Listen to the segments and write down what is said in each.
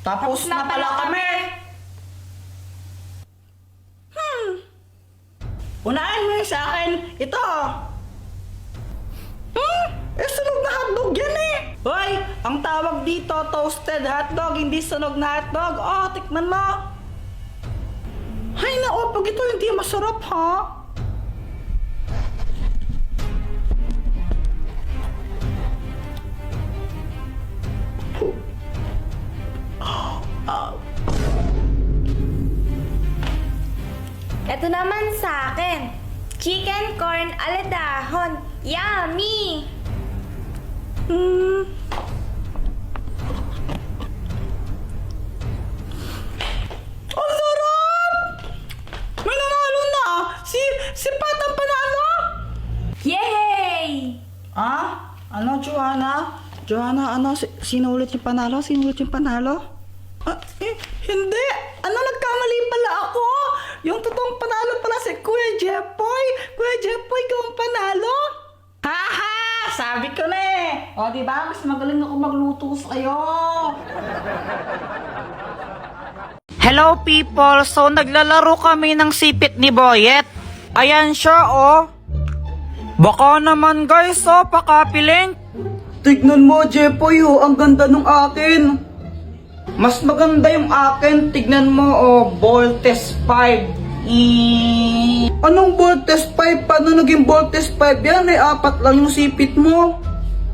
Tapos na pala kami. Unahin mo yun sa akin. Ito. Sunog na hotdog yan eh. Hoy, ang tawag dito, toasted hotdog, hindi sunog na hotdog. Oh, tikman mo. Hay na, pag ito hindi masarap ha. Ito naman sa akin. Chicken corn aladahon. Yummy! Ang sarap! May nanalo na! Si Pat ang panalo! Yay! Ano, Joanna? Joanna, ano? Sino ulit yung panalo? Sino ulit yung panalo? Hindi! Ano, nagkamali pala ako! Yung totoong panalo pala si Kuya Jepoy! Kuya Jepoy, ikaw ang panalo! Haha! Sabi ko na eh! O, diba? Mas magaling ako magluto sa'yo! Hello people! So, naglalaro kami ng sipit ni Boyet. Ayan siya, oh! Baka naman guys, oh! Pakapiling! Tignan mo, Jepoy, oh! Ang ganda nung akin! Mas maganda yung akin, tignan mo, oh, Voltes 5. Anong Voltes 5? Paano naging Voltes 5 yan? Eh, 4 lang yung sipit mo.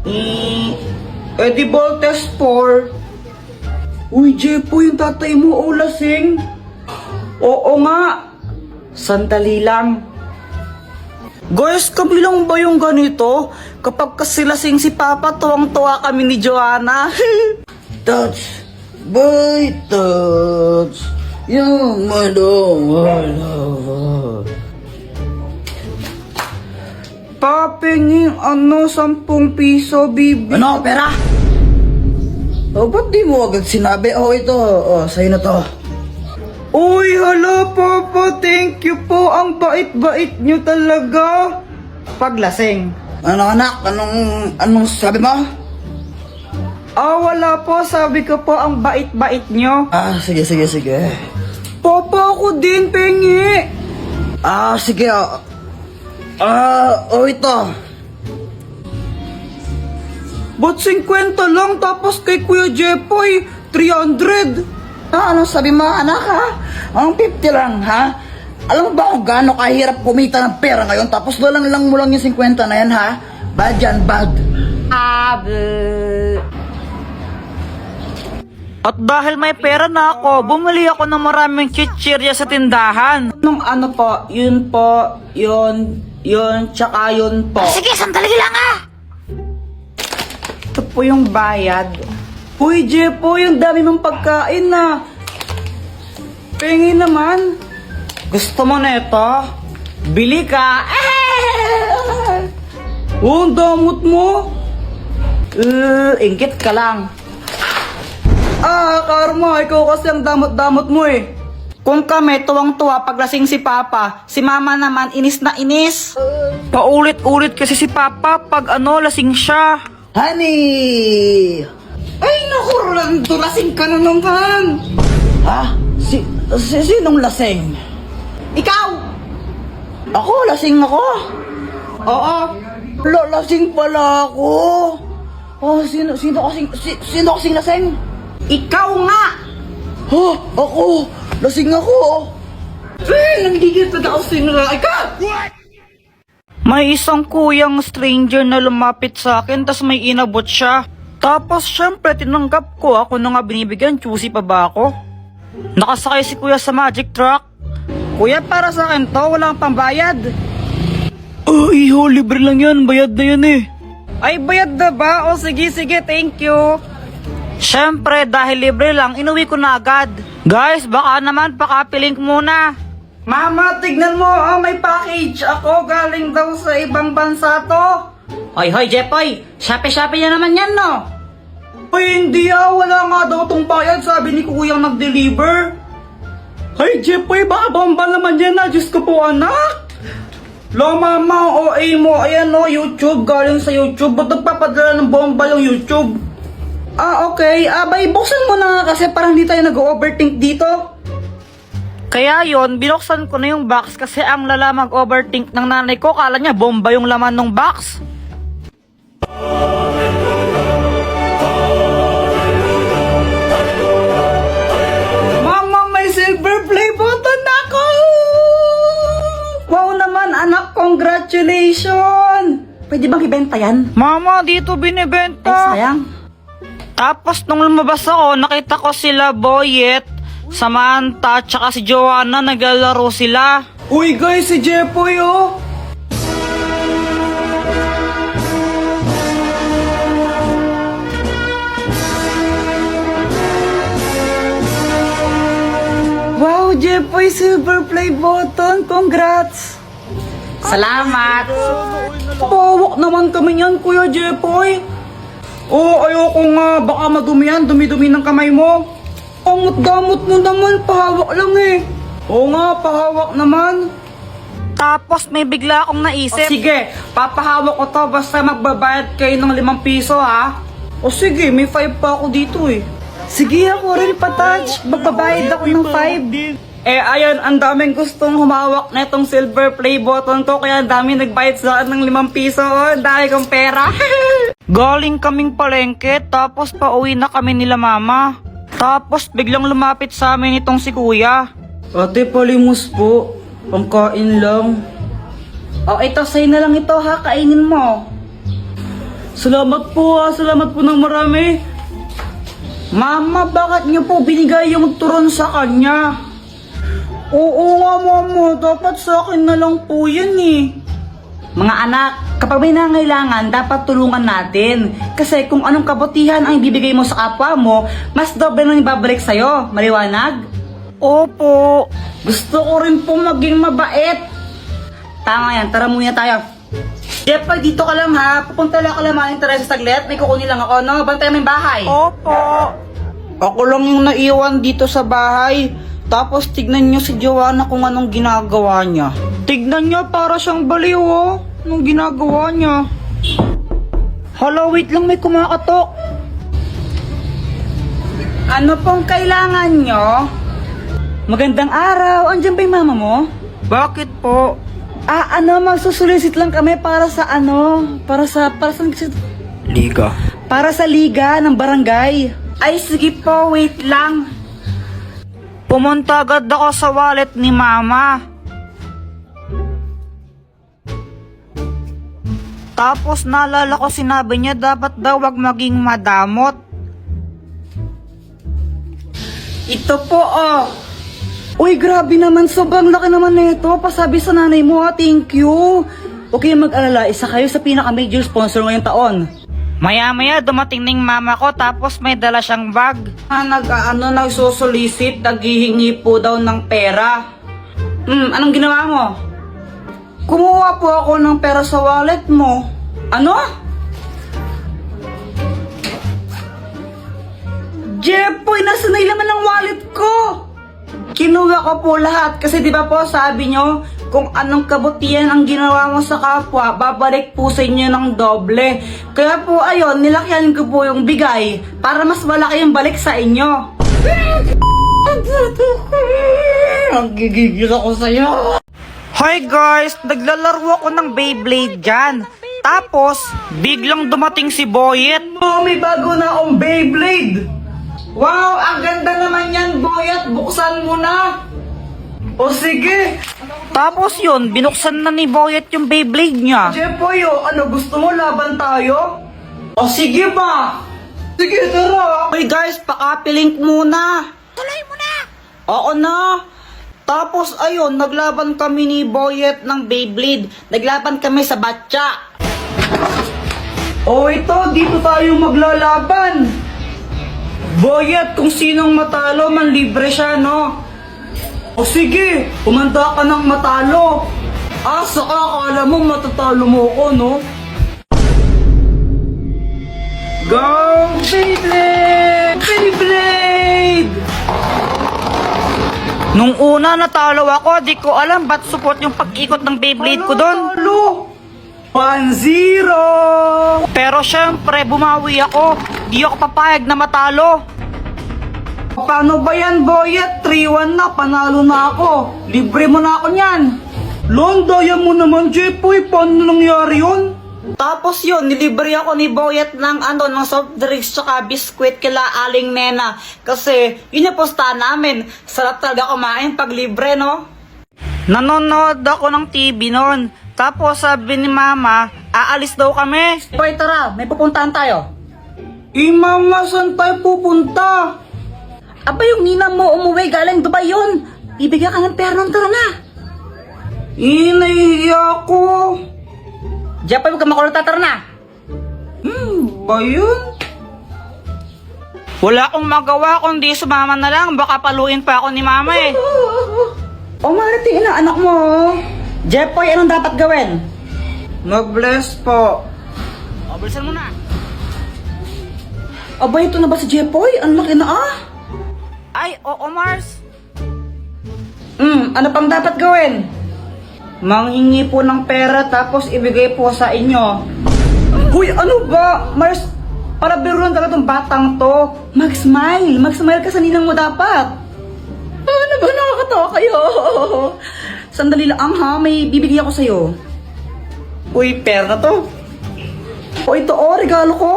Di Voltes 4. Uy, Jepo, yung tatay mo, oh, lasing. Oo nga. Sandali lang. Guys, kami lang ba yung ganito? Kapag kasi lasing si Papa, tuwang-tuwa kami ni Joanna. Touch. By touch, yung malawala. Papingin 10 piso, bibi. Ano, pera? Ba't di mo agad sinabi? Ito. Sa'yo na to. Uy, hala, Papa. Thank you po. Ang bait-bait nyo talaga. Paglasing. Ano, anak? Anong sabi mo? Wala po. Sabi ko po, ang bait-bait nyo. Sige. Papa, ako din, pengi. Sige. Ito. Ba't 50 lang? Tapos kay Kuya Jepoy, 300. Anong sabi mo, anak, ha? Ang 50 lang, ha? Alam mo ba kung gaano kahirap kumita ng pera ngayon? Tapos lang mo lang yung 50 na yan, ha? Bad yan, bad. At dahil may pera na ako, bumili ako ng maraming chichirya sa tindahan. Ano po? Yun po, yun, tsaka yun po. Sige, sandali lang Ito po yung bayad. Uy, Jepo, yung dami mong pagkain na. Pengi naman. Gusto mo na ito? Bili ka. Ang damot mo. Ingit ka lang. Karma, ikaw kasi ang damot-damot mo eh. Kung kami tuwang-tuwa paglasing si Papa, si Mama naman inis na inis. Paulit-ulit kasi si Papa pag lasing siya. Honey! Ay naku, Rolando, lasing ka na naman. Sinong lasing? Ikaw! Ako, lasing ako. Oo. Lasing pala ako. Sino kasing lasing? Ikaw nga! Ako! Lasing ako! Nanggigil pa ako sinulay ka! May isang kuyang stranger na lumapit sa akin, tas may inabot siya. Tapos syempre tinanggap ko, ako na nga binibigyan, choosy pa ba ako? Nakasakay si kuya sa magic truck. Kuya, para sa akin to, walang pambayad. Iho, libre lang yan, bayad na yan eh. Ay, bayad na ba? Sige, thank you. Syempre, dahil libre lang, inuwi ko na agad. Guys, baka naman pakapilink muna. Mama, tignan mo, may package ako. Galing daw sa ibang bansa to. Hoy, Jepoy, Shopee na naman yan, no? Hindi wala nga daw tong bayad, sabi ni kuyang nag-deliver. Ay, Jepoy, baka bomba naman yan na. Diyos ko po, anak. Mama, OA mo, ayan YouTube, galing sa YouTube. Ba't nagpapadala ng bomba yung YouTube? Okay. Bay, buksan mo na nga kasi parang hindi tayo nag-overthink dito. Kaya yon, binuksan ko na yung box kasi ang lala mag-overthink ng nanay ko. Kala niya bomba yung laman ng box. Mama, may silver play button ako! Wow naman, anak, congratulations! Pwede bang ibenta yan? Mama, dito binibenta. Ay, sayang. Tapos nung lumabas ako, nakita ko sila Boyet, Samantha, tsaka si Joanna, naglalaro sila. Uy guys, si Jepoy oh! Wow, Jepoy, silver play button! Congrats! Salamat! Pawak naman kami yan, Kuya Jepoy! Ayoko nga, baka madumi yan, dumi-dumi ng kamay mo. Ang damot mo naman, pahawak lang eh. Oo nga, pahawak naman. Tapos may bigla akong naisip. Sige, papahawak ko to basta magbabayad kayo ng 5 piso ha. Sige, may 5 pa ako dito eh. Sige, ako rin patouch. Magbabayad ako ng 5. Ayan, ang daming gustong humawak na itong silver play button ko. Kaya ang daming nagbayad sa akin ng 5 piso. Ang dami kong pera. Galing kaming palengke, tapos pauwi na kami nila mama. Tapos biglang lumapit sa amin itong si kuya. Ate, palimos po. Pangkain lang. Ito, sa'yo na lang ito ha. Kainin mo. Salamat po ha. Salamat po ng marami. Mama, bakit niyo po binigay yung turon sa kanya? Oo nga, mama. Dapat sa akin na lang po yan eh. Mga anak, kapag may nangailangan, dapat tulungan natin. Kasi kung anong kabutihan ang ibibigay mo sa kapwa mo, mas doble nang ibabalik sa'yo. Maliwanag? Opo. Gusto ko rin po maging mabait. Tama yan, tara muna tayo. Jepoy, dito ka lang ha. Pupunta lang ka lang Maling Teresa saglit. May kukunin lang ako, no? Bantay mo yung bahay. Opo. Ako lang yung naiwan dito sa bahay. Tapos tignan nyo si Joanna kung anong ginagawa niya. Tignan nyo, para siyang baliw oh. Anong ginagawa niya? Hala, wait lang, may kumakatok. Ano pong kailangan nyo? Magandang araw, andyan ba yung mama mo? Bakit po? Magsusulisit lang kami para sa para sa liga. Para sa liga ng barangay. Ay, sige po, wait lang. Pumunta agad ako sa wallet ni mama. Tapos naalala ko sinabi niya dapat daw wag maging madamot. Ito po oh. Uy, grabe naman, sobrang laki naman nito. Pasabi sa nanay mo ha, thank you. Okay, mag-alala, isa kayo sa pinaka-major sponsor ngayong taon. Maya-maya dumating ning mama ko tapos may dala siyang bag. Nagsusulisit, naghihingi po daw ng pera. Anong ginawa mo? Kumuha po ako ng pera sa wallet mo. Ano? Jepoy, nasa na laman ng wallet ko? Kinuha ko po lahat kasi di ba po sabi nyo, kung anong kabutihan ang ginawa mo sa kapwa, babalik po sa inyo ng doble. Kaya po ayun, nilakyan ko po yung bigay para mas malaki yung balik sa inyo. Ang gigigil ako sa'yo. Hi guys, naglalaro ako ng Beyblade dyan. Tapos, biglang dumating si Boyet. May bago na akong Beyblade. Wow, ang ganda naman yan, Boyet. Buksan mo na. O sige. Tapos yun, binuksan na ni Boyet yung Beyblade niya. Jepoy, gusto mo laban tayo? O sige ba? Sige, tara. Hey guys, pakapilink muna. Tuloy mo na. Oo na. Tapos ayun, naglaban kami ni Boyet ng Beyblade. Naglaban kami sa batya. Ito, dito tayo maglalaban. Boyet, kung sinong matalo, manlibre siya, no? O sige, umanda ka ng matalo. Saka akala mo matatalo mo ako, no? Go, Beyblade! Beyblade! Nung una natalo ako, di ko alam ba't support yung pag-ikot ng Beyblade ko doon. 1-0! Pero syempre, bumawi ako. Di ako papayag na matalo. Paano ba yan, Boyet? 3-1 na, panalo na ako. Libre mo na ako niyan. Daya mo naman, Jepoy. Paano nangyari yun? Tapos yun, nilibre ako ni Boyet ng ng soft drinks tsaka biskwit kila Aling Nena. Kasi yun yung postahan namin. Sarap talaga kumain pag libre, no? Nanonood ako ng TV noon. Tapos sabi ni Mama, aalis daw kami. Boy, tara, may pupuntahan tayo. Mama, saan tayo pupunta? Aba, yung ninang mo umuwi galing Dubai yun. Bibigyan ka ng pera nun, tara na. Nahihiya ko. Jepoy, huwag ka makulong, tara na. Ba yun? Wala akong magawa kundi sumama na lang. Baka paluin pa ako ni Mama eh. O Marity, anak mo. Jepoy, anong dapat gawin? Mag-bless po. O, bilisan mo na. Aba, ito na ba si Jepoy? Ang laki na ah. Ay, oo Mars. Ano pang dapat gawin? Manghingi po ng pera tapos ibigay po sa inyo. Huy, ano ba? Mars, para biruan talaga tong batang to. Mag-smile. Mag-smile ka sa ninang mo dapat. Ano ba? Nakakatawa kayo. Sandali lang ha, may bibigay ako sa'yo. Uy, pera na to. O ito regalo ko.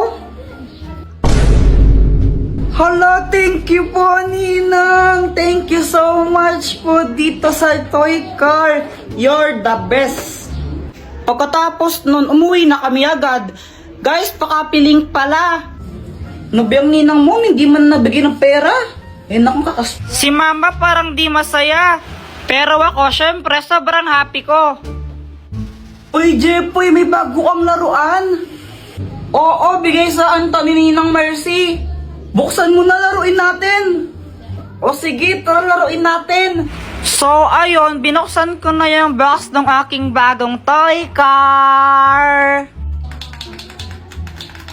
Hala, thank you po, Ninang. Thank you so much po dito sa toy car. You're the best. Pagkatapos nun, umuwi na kami agad. Guys, pakapiling pala. Nabiyang ninang mo, hindi man nabigyan ng pera. Naku, kakas... Si Mama parang di masaya. Pero ako, syempre, sobrang happy ko. Uy, Jepoy, may bago kang laruan. Oo, bigay sa Anthony Ninang Mercy. Buksan mo na, laruin natin. O sige, tara laruin natin. So, ayun, binuksan ko na yung box ng aking bagong toy car.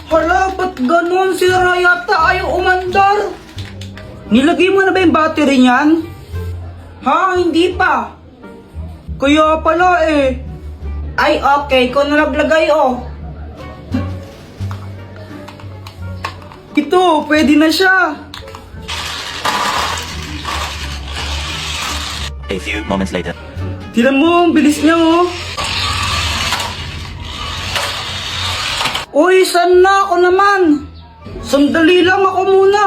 Hala, ba't ganun? Sira yata ayaw umandar. Nilagay mo na ba yung battery niyan? Ha? Hindi pa. Kaya pala eh. Ay, okay. Kung nalaglagay, oh. Ito, pwede na siya. A few moments later. Tignan mo, ang bilis niya, oh. Uy, saan na ako naman? Sandali lang ako muna.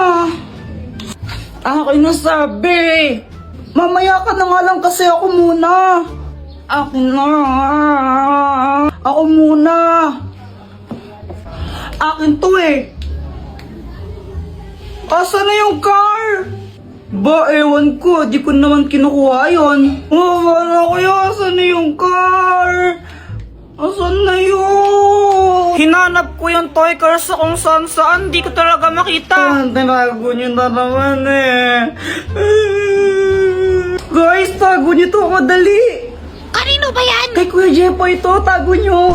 Akin na sabi. Mamaya ka na nga lang kasi ako muna. Akin na. Ako muna. Akin to eh. Asa na yung car? Ba, ewan ko. Di ko naman kinukuha yun. Wala kaya, asa na yung car? Asan na yun? Hinanap ko yung toy car sa kung saan. Di ko talaga makita. Tinago nyo na naman eh. Guys, tago nyo to. Madali. Kanino ba yan? Kay Kuya Jepoy ito. Tago nyo.